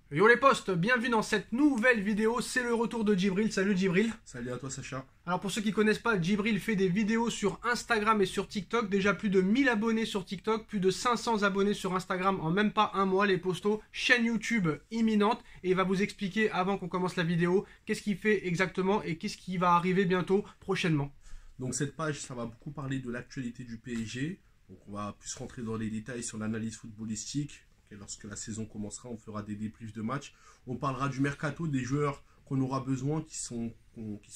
Yo les potes, bienvenue dans cette nouvelle vidéo, c'est le retour de Djibril. Salut Djibril. Salut à toi Sacha. Alors pour ceux qui ne connaissent pas, Djibril fait des vidéos sur Instagram et sur TikTok. Déjà plus de 1000 abonnés sur TikTok, plus de 500 abonnés sur Instagram en même pas un mois. Les postos, chaîne YouTube imminente. Et il va vous expliquer avant qu'on commence la vidéo qu'est-ce qu'il fait exactement et qu'est-ce qui va arriver bientôt prochainement. Donc cette page, ça va beaucoup parler de l'actualité du PSG. Donc on va plus rentrer dans les détails sur l'analyse footballistique. Et lorsque la saison commencera, on fera des débriefs de match. On parlera du mercato, des joueurs qu'on aura besoin, qui sont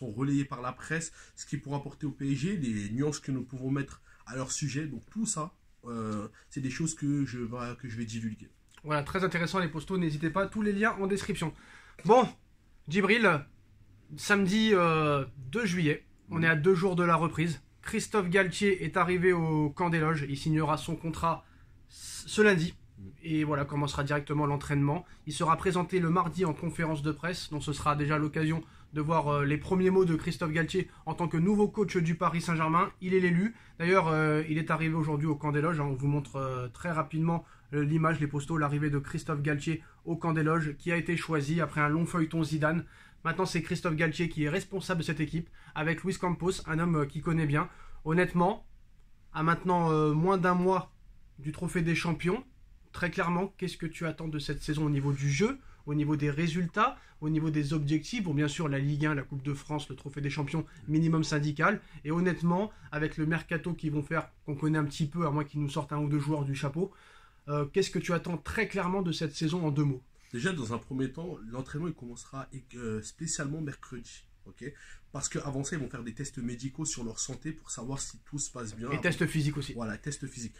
relayés par la presse, ce qu'ils pourront apporter au PSG, les nuances que nous pouvons mettre à leur sujet. Donc tout ça, c'est des choses que je vais divulguer. Voilà, très intéressant les postos, n'hésitez pas, tous les liens en description. Bon, Djibril, samedi 2 juillet, on est à 2 jours de la reprise. Christophe Galtier est arrivé au camp des loges, il signera son contrat ce lundi. Et voilà, commencera directement l'entraînement. Il sera présenté le mardi en conférence de presse, donc ce sera déjà l'occasion de voir les premiers mots de Christophe Galtier en tant que nouveau coach du Paris Saint-Germain. Il est l'élu. D'ailleurs, il est arrivé aujourd'hui au camp des loges. On vous montre très rapidement l'image, les postos, l'arrivée de Christophe Galtier au camp des loges, qui a été choisi après un long feuilleton Zidane. Maintenant, c'est Christophe Galtier qui est responsable de cette équipe, avec Luis Campos, un homme qui connaît bien. Honnêtement, à maintenant moins d'un mois du Trophée des Champions, très clairement, qu'est-ce que tu attends de cette saison au niveau du jeu, au niveau des résultats, au niveau des objectifs? Bon, bien sûr, la Ligue 1, la Coupe de France, le Trophée des Champions, minimum syndical. Et honnêtement, avec le mercato qu'ils vont faire, qu'on connaît un petit peu, à moins qu'ils nous sortent un ou deux joueurs du chapeau, qu'est-ce que tu attends très clairement de cette saison en 2 mots? Déjà, dans un premier temps, l'entraînement il commencera spécialement mercredi. Okay, parce qu'avant ça, ils vont faire des tests médicaux sur leur santé pour savoir si tout se passe bien. Et tests physiques aussi. Voilà, tests physiques.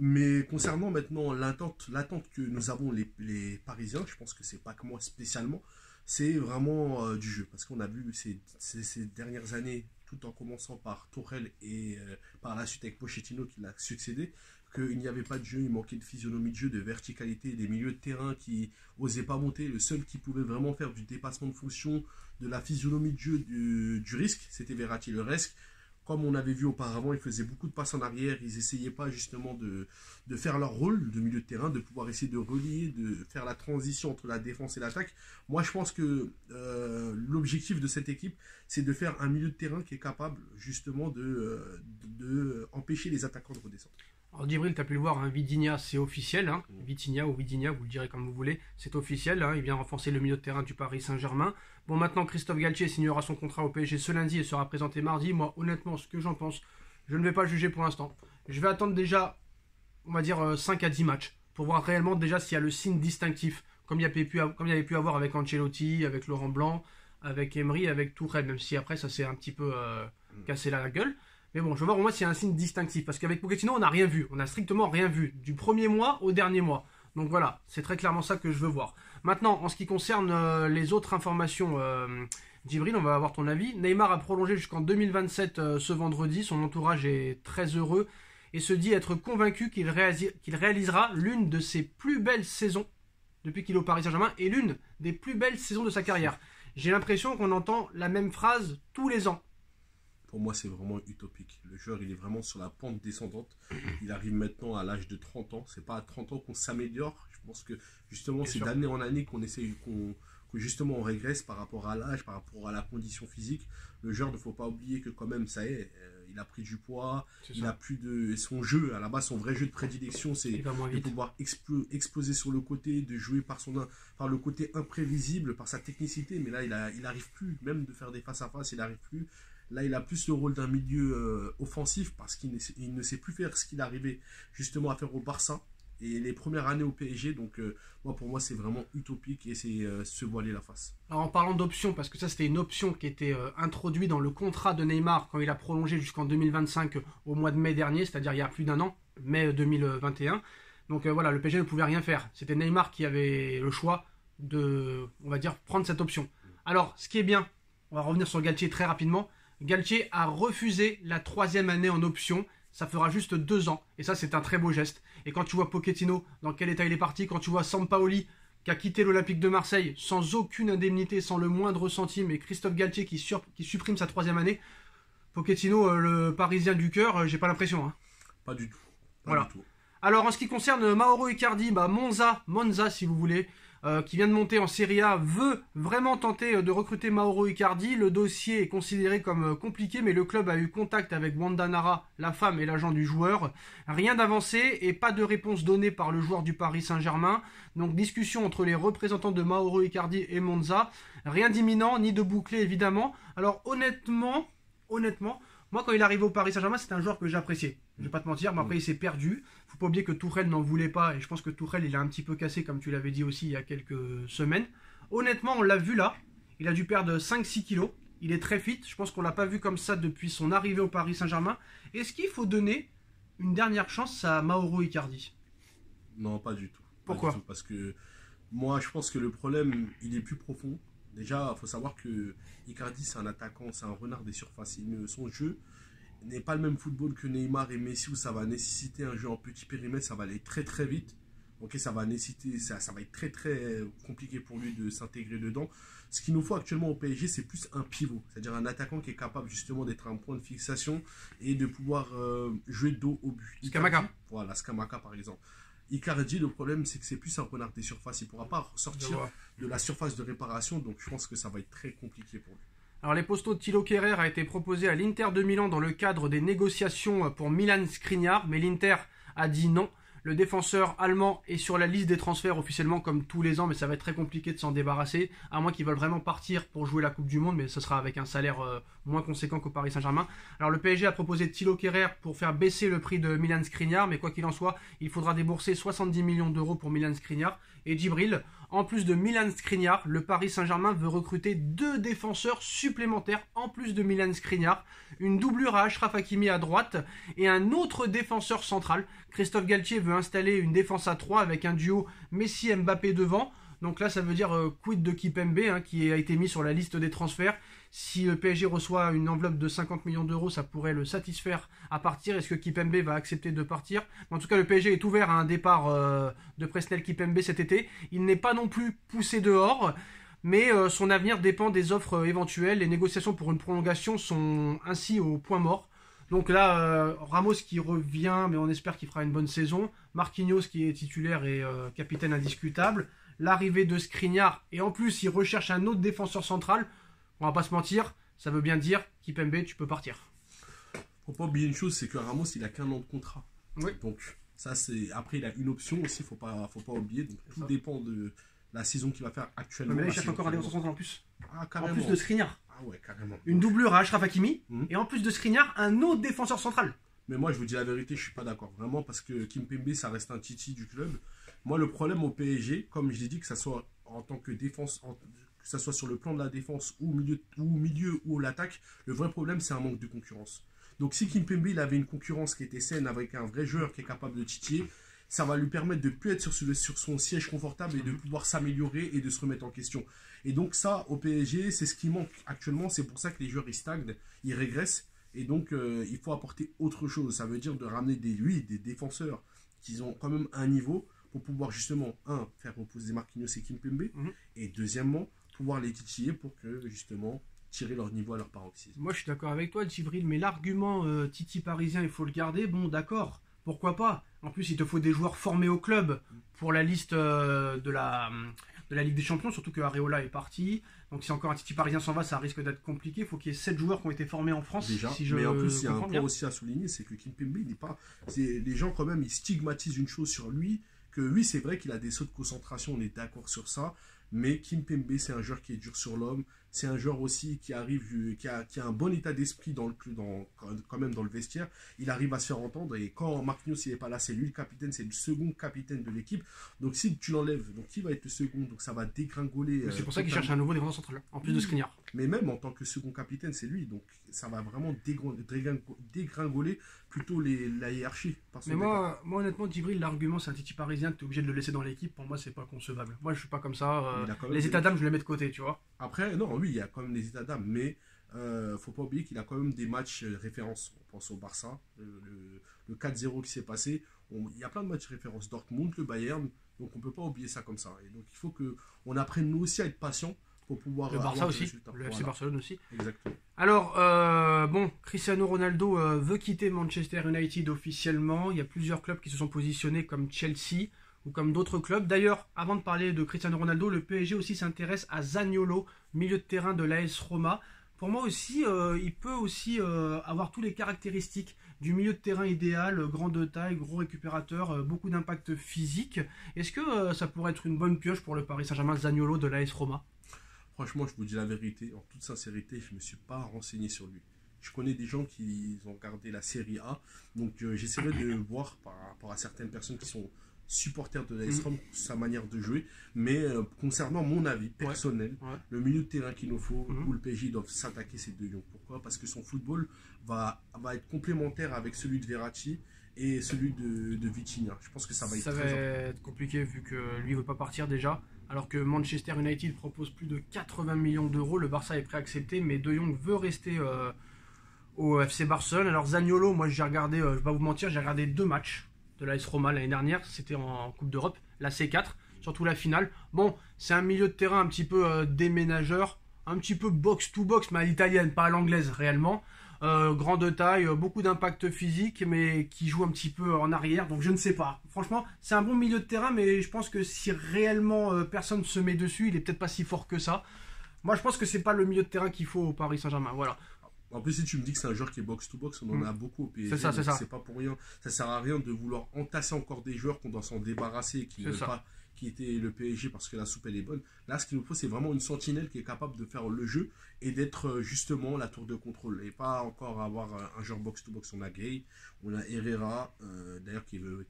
Mais concernant maintenant l'attente que nous avons les Parisiens, je pense que c'est pas que moi spécialement, c'est vraiment du jeu. Parce qu'on a vu ces dernières années, tout en commençant par Tourelle et par la suite avec Pochettino qui l'a succédé, qu'il n'y avait pas de jeu, il manquait de physionomie de jeu, de verticalité, des milieux de terrain qui n'osaient pas monter. Le seul qui pouvait vraiment faire du dépassement de fonction, de la physionomie de jeu, du risque, c'était Verratti. Le reste, comme on avait vu auparavant, ils faisaient beaucoup de passes en arrière, ils n'essayaient pas justement de faire leur rôle de milieu de terrain, de pouvoir essayer de relier, de faire la transition entre la défense et l'attaque. Moi, je pense que l'objectif de cette équipe, c'est de faire un milieu de terrain qui est capable justement de empêcher les attaquants de redescendre. Alors Djibril, tu as pu le voir, hein, Vitinha, c'est officiel. Hein. Vitinha ou Vitinha, vous le direz comme vous voulez, c'est officiel. Hein, il vient renforcer le milieu de terrain du Paris Saint-Germain. Bon, maintenant, Christophe Galtier signera son contrat au PSG ce lundi et sera présenté mardi. Moi, honnêtement, ce que j'en pense, je ne vais pas juger pour l'instant. Je vais attendre déjà, on va dire, 5 à 10 matchs pour voir réellement déjà s'il y a le signe distinctif, comme il y avait pu avoir avec Ancelotti, avec Laurent Blanc, avec Emery, avec Tourelle, même si après, ça s'est un petit peu cassé la gueule. Mais bon, je veux voir au moins s'il y a un signe distinctif. Parce qu'avec Pochettino, on n'a rien vu. On n'a strictement rien vu. Du premier mois au dernier mois. Donc voilà, c'est très clairement ça que je veux voir. Maintenant, en ce qui concerne les autres informations, Djibril, on va avoir ton avis. Neymar a prolongé jusqu'en 2027 ce vendredi. Son entourage est très heureux et se dit être convaincu qu'il réalisera l'une de ses plus belles saisons depuis qu'il est au Paris Saint-Germain et l'une des plus belles saisons de sa carrière. J'ai l'impression qu'on entend la même phrase tous les ans. Pour moi, c'est vraiment utopique. Le joueur, il est vraiment sur la pente descendante. Il arrive maintenant à l'âge de 30 ans. C'est pas à 30 ans qu'on s'améliore. Je pense que justement, c'est d'année en année qu'on essaye, que justement on régresse par rapport à l'âge, par rapport à la condition physique. Le joueur, il ne faut pas oublier que quand même, ça y est, il a pris du poids. Il a plus de son jeu. À la base, son vrai jeu de prédilection, c'est de pouvoir exploser sur le côté, de jouer par le côté imprévisible, par sa technicité. Mais là, il n'arrive plus, même de faire des face-à-face, il n'arrive plus. Là, il a plus le rôle d'un milieu offensif parce qu'il ne sait plus faire ce qu'il arrivait justement à faire au Barça et les premières années au PSG. Donc, pour moi, c'est vraiment utopique et c'est se voiler la face. Alors, en parlant d'option, parce que ça, c'était une option qui était introduite dans le contrat de Neymar quand il a prolongé jusqu'en 2025 au mois de mai dernier, c'est-à-dire il y a plus d'un an, mai 2021. Donc, voilà, le PSG ne pouvait rien faire. C'était Neymar qui avait le choix de, on va dire, prendre cette option. Alors, ce qui est bien, on va revenir sur Galtier très rapidement. Galtier a refusé la 3e année en option. Ça fera juste 2 ans. Et ça, c'est un très beau geste. Et quand tu vois Pochettino, dans quel état il est parti, quand tu vois Sampaoli, qui a quitté l'Olympique de Marseille sans aucune indemnité, sans le moindre centime, et Christophe Galtier qui supprime sa 3e année, Pochettino, le Parisien du cœur, j'ai pas l'impression. Hein. Pas du tout. Pas du tout. Alors, en ce qui concerne Mauro Icardi, Monza si vous voulez. qui vient de monter en Serie A, veut vraiment tenter de recruter Mauro Icardi. Le dossier est considéré comme compliqué, mais le club a eu contact avec Wanda Nara, la femme et l'agent du joueur. Rien d'avancé et pas de réponse donnée par le joueur du Paris Saint-Germain. Donc discussion entre les représentants de Mauro Icardi et Monza. Rien d'imminent, ni de bouclé évidemment. Alors honnêtement, moi quand il arrive au Paris Saint-Germain, c'est un joueur que j'appréciais. Je vais pas te mentir, mais après il s'est perdu. Faut pas oublier que Tourelle n'en voulait pas, et je pense que Tourelle il a un petit peu cassé, comme tu l'avais dit aussi il y a quelques semaines. Honnêtement, on l'a vu là, il a dû perdre 5-6 kilos, il est très fit, je pense qu'on l'a pas vu comme ça depuis son arrivée au Paris Saint-Germain. Est-ce qu'il faut donner une dernière chance à Mauro Icardi? Non, pas du tout. Pourquoi? Pas du tout, parce que moi, je pense que le problème, il est plus profond. Déjà, il faut savoir que Icardi, c'est un attaquant, c'est un renard des surfaces. Son jeu n'est pas le même football que Neymar et Messi, où ça va nécessiter un jeu en petit périmètre, ça va aller très très vite. Ok, ça va nécessiter, ça va être très très compliqué pour lui de s'intégrer dedans. Ce qu'il nous faut actuellement au PSG, c'est plus un pivot, c'est-à-dire un attaquant qui est capable justement d'être un point de fixation et de pouvoir jouer dos au but. Scamacca. Voilà, Scamacca par exemple. Icardi, le problème, c'est que c'est plus un renard des surfaces. Il ne pourra pas sortir de la surface de réparation, donc je pense que ça va être très compliqué pour lui. Alors les postaux de Thilo Kehrer a été proposé à l'Inter de Milan dans le cadre des négociations pour Milan Skriniar, mais l'Inter a dit non. Le défenseur allemand est sur la liste des transferts officiellement comme tous les ans, mais ça va être très compliqué de s'en débarrasser, à moins qu'ils veulent vraiment partir pour jouer la Coupe du Monde, mais ce sera avec un salaire moins conséquent qu'au Paris Saint-Germain. Alors le PSG a proposé Thilo Kehrer pour faire baisser le prix de Milan Skriniar, mais quoi qu'il en soit, il faudra débourser 70 millions d'euros pour Milan Skriniar. Et Djibril, en plus de Milan Skriniar, le Paris Saint-Germain veut recruter 2 défenseurs supplémentaires en plus de Milan Skriniar, une doublure à Achraf Hakimi à droite et un autre défenseur central. Christophe Galtier veut installer une défense à 3 avec un duo Messi-Mbappé devant. Donc là, ça veut dire quid de Kimpembe, qui a été mis sur la liste des transferts. Si le PSG reçoit une enveloppe de 50 millions d'euros, ça pourrait le satisfaire à partir. Est-ce que Kimpembe va accepter de partir? En tout cas, le PSG est ouvert à un départ de Presnel Kimpembe cet été. Il n'est pas non plus poussé dehors, mais son avenir dépend des offres éventuelles. Les négociations pour une prolongation sont ainsi au point mort. Donc là, Ramos qui revient, mais on espère qu'il fera une bonne saison. Marquinhos qui est titulaire et capitaine indiscutable. L'arrivée de Skriniar, et en plus il recherche un autre défenseur central. On va pas se mentir, ça veut bien dire Kimpembe, tu peux partir. Faut pas oublier une chose, c'est que Ramos, il a qu'un an de contrat. Oui. Donc ça, c'est après il a une option aussi, faut pas oublier. Donc tout dépend de la saison qu'il va faire actuellement. Mais là, il cherche encore un défenseur central en plus. Ah, carrément. En plus de Skriniar. Ah ouais, carrément. Une doublure à Achraf Hakimi, et en plus de Skriniar, un autre défenseur central. Mais moi, je vous dis la vérité, je suis pas d'accord. Vraiment, parce que Kimpembe, ça reste un titi du club. Moi, le problème au PSG, comme je l'ai dit, que ça soit en tant que défense, que ça soit sur le plan de la défense ou milieu ou l'attaque, le vrai problème, c'est un manque de concurrence. Donc, si Kimpembe, il avait une concurrence qui était saine avec un vrai joueur qui est capable de titiller, ça va lui permettre de ne plus être sur son siège confortable et de pouvoir s'améliorer et de se remettre en question. Et donc, ça, au PSG, c'est ce qui manque actuellement. C'est pour ça que les joueurs, ils stagnent, ils régressent. Et donc, il faut apporter autre chose. Ça veut dire de ramener des défenseurs qui ont quand même un niveau pour pouvoir justement, faire reposer Marquinhos et Kimpembe, et deuxièmement, pouvoir les titiller pour que justement tirer leur niveau à leur paroxysme. Moi, je suis d'accord avec toi, Djibril, mais l'argument Titi parisien, il faut le garder. Bon, d'accord, pourquoi pas? En plus, il te faut des joueurs formés au club pour la liste de la Ligue des Champions, surtout que Areola est parti. Donc si encore un Titi parisien s'en va, ça risque d'être compliqué. Il faut qu'il y ait 7 joueurs qui ont été formés en France. Déjà, mais en plus, il y a un point aussi à souligner, c'est que Kimpembe, il n'est pas... Les gens quand même, ils stigmatisent une chose sur lui, que oui, c'est vrai qu'il a des sauts de concentration, on est d'accord sur ça, mais Kimpembe, c'est un joueur qui est dur sur l'homme, c'est un joueur aussi qui arrive, qui a un bon état d'esprit quand même dans le vestiaire. Il arrive à se faire entendre, et quand Marquinhos il n'est pas là, c'est lui le capitaine, c'est le second capitaine de l'équipe. Donc si tu l'enlèves, donc qui va être le second? Donc ça va dégringoler. C'est pour ça qu'il cherche un nouveau défenseur central, en plus de Skriniar. Mais même en tant que second capitaine, c'est lui, donc ça va vraiment dégringoler plutôt la hiérarchie. Mais moi honnêtement, Djibril, l'argument c'est un Titi parisien, tu es obligé de le laisser dans l'équipe. Pour moi, c'est pas concevable. Moi, je suis pas comme ça. Les états d'âme, je les mets de côté, tu vois. Après, non, oui, il y a quand même des états d'âme, mais faut pas oublier qu'il a quand même des matchs références. On pense au Barça, le 4-0 qui s'est passé. Il y a plein de matchs références. Dortmund, le Bayern, donc on peut pas oublier ça comme ça. Et donc il faut qu'on apprenne nous aussi à être patient pour pouvoir... Le Barça aussi, le FC Barcelone aussi. Exactement. Alors, Cristiano Ronaldo veut quitter Manchester United officiellement. Il y a plusieurs clubs qui se sont positionnés comme Chelsea ou comme d'autres clubs. D'ailleurs, avant de parler de Cristiano Ronaldo, le PSG aussi s'intéresse à Zaniolo, milieu de terrain de l'AS Roma. Pour moi aussi, il peut aussi avoir toutes les caractéristiques du milieu de terrain idéal, grand de taille, gros récupérateur, beaucoup d'impact physique. Est-ce que ça pourrait être une bonne pioche pour le Paris Saint-Germain, Zaniolo de l'AS Roma? Franchement, je vous dis la vérité, en toute sincérité, je ne me suis pas renseigné sur lui. Je connais des gens qui ont regardé la Série A, donc j'essaierai de voir par rapport à certaines personnes qui sont supporters de l'AS Roma, sa manière de jouer. Mais concernant mon avis personnel, le milieu de terrain qu'il nous faut, où le PSG doivent s'attaquer, c'est De Jong. Pourquoi? Parce que son football va être complémentaire avec celui de Verratti et celui de Vitinha. Je pense que ça va être compliqué vu que lui ne veut pas partir déjà. Alors que Manchester United propose plus de 80 millions d'euros, le Barça est prêt à accepter, mais De Jong veut rester au FC Barcelone. Alors Zaniolo, moi j'ai regardé, je ne vais pas vous mentir, j'ai regardé 2 matchs de l'AS Roma l'année dernière, c'était en Coupe d'Europe, la C4, surtout la finale. Bon, c'est un milieu de terrain un petit peu déménageur, un petit peu box-to-box, mais à l'italienne, pas à l'anglaise réellement. Grand de taille, beaucoup d'impact physique, mais qui joue un petit peu en arrière, donc je ne sais pas. Franchement, c'est un bon milieu de terrain, mais je pense que si réellement personne se met dessus, il est peut-être pas si fort que ça. Moi, je pense que c'est pas le milieu de terrain qu'il faut au Paris Saint-Germain. Voilà. En plus, si tu me dis que c'est un joueur qui est box-to-box, on en a beaucoup au PSG. C'est ça, c'est ça. C'est pas pour rien. Ça sert à rien de vouloir entasser encore des joueurs qu'on doit s'en débarrasser et qui ne veulent pas quitter le PSG parce que la soupe elle est bonne. Là, ce qu'il nous faut, c'est vraiment une sentinelle qui est capable de faire le jeu et d'être justement la tour de contrôle. Et pas encore avoir un joueur box-to-box. On a Gay, on a Herrera, d'ailleurs qui veut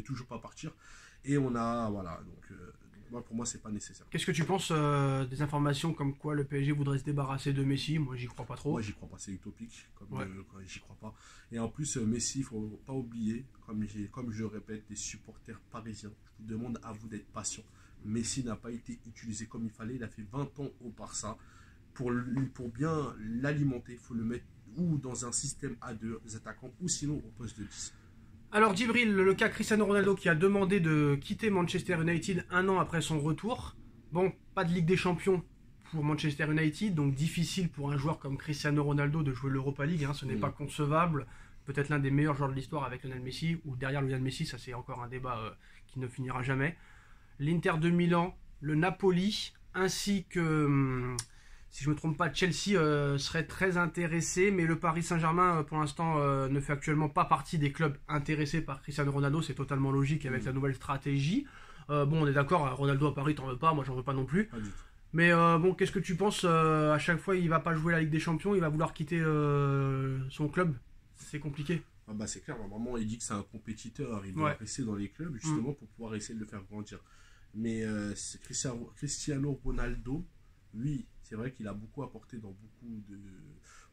toujours pas partir. Et on a, voilà, donc pour moi, c'est pas nécessaire. Qu'est-ce que tu penses des informations comme quoi le PSG voudrait se débarrasser de Messi? Moi, j'y crois pas trop. Moi, j'y crois pas, c'est utopique. J'y crois pas. Et en plus, Messi, il faut pas oublier, comme je le répète, les supporters parisiens. Je vous demande à vous d'être patient. Messi n'a pas été utilisé comme il fallait. Il a fait 20 ans au Barça. Pour bien l'alimenter, il faut le mettre ou dans un système à 2 attaquants ou sinon au poste de 10. Alors Djibril, le cas Cristiano Ronaldo qui a demandé de quitter Manchester United 1 an après son retour. Bon, pas de Ligue des Champions pour Manchester United, donc difficile pour un joueur comme Cristiano Ronaldo de jouer l'Europa League, hein, ce n'est pas concevable. Peut-être l'un des meilleurs joueurs de l'histoire avec Lionel Messi, ou derrière Lionel Messi, ça c'est encore un débat qui ne finira jamais. L'Inter de Milan, le Napoli, ainsi que... si je ne me trompe pas, Chelsea serait très intéressé, mais le Paris Saint-Germain, pour l'instant, ne fait actuellement pas partie des clubs intéressés par Cristiano Ronaldo. C'est totalement logique avec la nouvelle stratégie. Bon, on est d'accord, Ronaldo à Paris, t'en veux pas, moi j'en veux pas non plus. Pas du tout. Mais bon, qu'est-ce que tu penses à chaque fois, il va pas jouer la Ligue des Champions, il va vouloir quitter son club. C'est compliqué. Ah bah c'est clair, vraiment, il dit que c'est un compétiteur, il doit rester dans les clubs justement pour pouvoir essayer de le faire grandir. Mais Cristiano Ronaldo, oui, c'est vrai qu'il a beaucoup apporté dans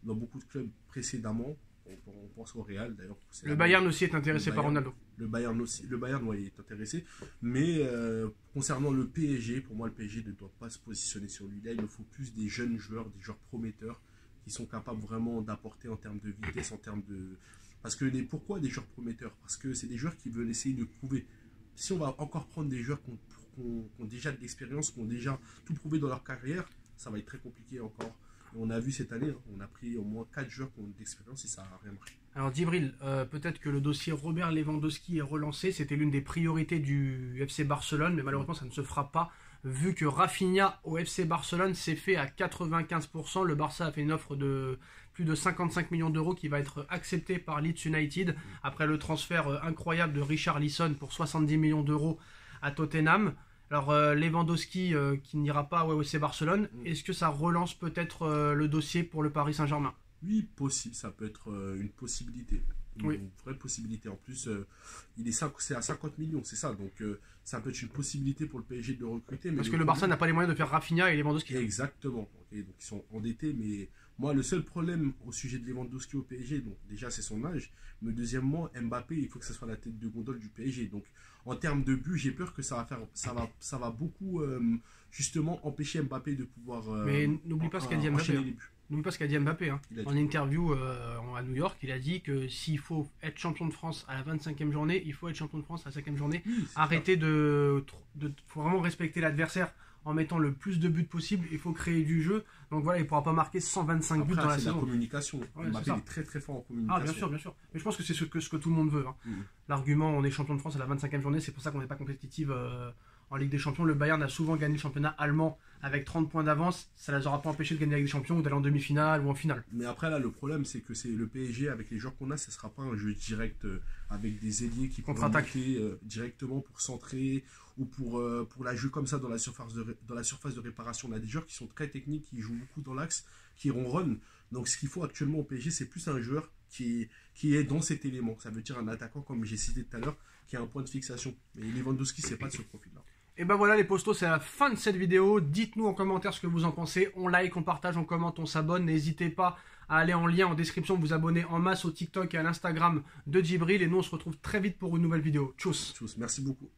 beaucoup de clubs précédemment. On pense au Real d'ailleurs. Le Bayern aussi est intéressé par Ronaldo. Le Bayern est intéressé. Mais concernant le PSG, pour moi le PSG ne doit pas se positionner sur lui. Là, il nous faut plus des jeunes joueurs, des joueurs prometteurs qui sont capables vraiment d'apporter en termes de vitesse, en termes de... Pourquoi des joueurs prometteurs? Parce que c'est des joueurs qui veulent essayer de prouver. Si on va encore prendre des joueurs qui ont déjà de l'expérience, qui ont déjà tout prouvé dans leur carrière, ça va être très compliqué encore. On a vu cette année, on a pris au moins 4 joueurs qui ont de l'expérience et ça n'a rien marché. Alors Djibril, peut-être que le dossier Robert Lewandowski est relancé, c'était l'une des priorités du FC Barcelone, mais malheureusement ça ne se fera pas, vu que Rafinha au FC Barcelone s'est fait à 95%, le Barça a fait une offre de plus de 55 millions d'euros qui va être acceptée par Leeds United, après le transfert incroyable de Richarlison pour 70 millions d'euros à Tottenham. Alors Lewandowski qui n'ira pas au FC Barcelone, est-ce que ça relance peut-être le dossier pour le Paris Saint-Germain? Oui, possible, ça peut être une possibilité. Une vraie possibilité. En plus, c'est à 50 millions, c'est ça. Donc ça peut être une possibilité pour le PSG de le recruter. Mais parce que le Barça n'a pas les moyens de faire Rafinha et Lewandowski. Exactement. Okay, donc ils sont endettés, mais moi le seul problème au sujet de Lewandowski au PSG, donc déjà c'est son âge, mais deuxièmement Mbappé, il faut que ce soit la tête de gondole du PSG. Donc en termes de but, j'ai peur que ça va beaucoup justement empêcher Mbappé de pouvoir. Mais n'oublie pas ce qu'a dit Mbappé. N'oublie pas ce qu'a dit Mbappé. En interview à New York, il a dit que s'il faut être champion de France à la 25e journée, il faut être champion de France à la 5e journée. Oui, arrêtez faut vraiment respecter l'adversaire. en mettant le plus de buts possible. Il faut créer du jeu. Donc voilà, il ne pourra pas marquer 125 buts dans la c'est saison. la communication. Ouais, Mbappé est très très fort en communication. Ah, bien sûr, bien sûr. Mais je pense que c'est ce que tout le monde veut. Hein. L'argument, on est champion de France à la 25e journée, c'est pour ça qu'on n'est pas compétitif en Ligue des Champions. Le Bayern a souvent gagné le championnat allemand avec 30 points d'avance. Ça ne les aura pas empêchés de gagner la Ligue des Champions ou d'aller en demi-finale ou en finale. Mais après, là, le problème, c'est que c'est le PSG, avec les joueurs qu'on a, ce ne sera pas un jeu direct avec des ailiers qui pourront monter directement pour centrer ou pour la jouer comme ça dans la surface de réparation. On a des joueurs qui sont très techniques, qui jouent beaucoup dans l'axe, qui ronronnent. Donc, ce qu'il faut actuellement au PSG, c'est plus un joueur qui est dans cet élément. Ça veut dire un attaquant, comme j'ai cité tout à l'heure, qui a un point de fixation. Mais Lewandowski, c'est pas de ce profil-là. Et ben voilà les postos, c'est la fin de cette vidéo. Dites-nous en commentaire ce que vous en pensez. On like, on partage, on commente, on s'abonne. N'hésitez pas à aller en lien en description, vous abonner en masse au TikTok et à l'Instagram de Djibril. Et nous on se retrouve très vite pour une nouvelle vidéo. Tchuss. Merci beaucoup.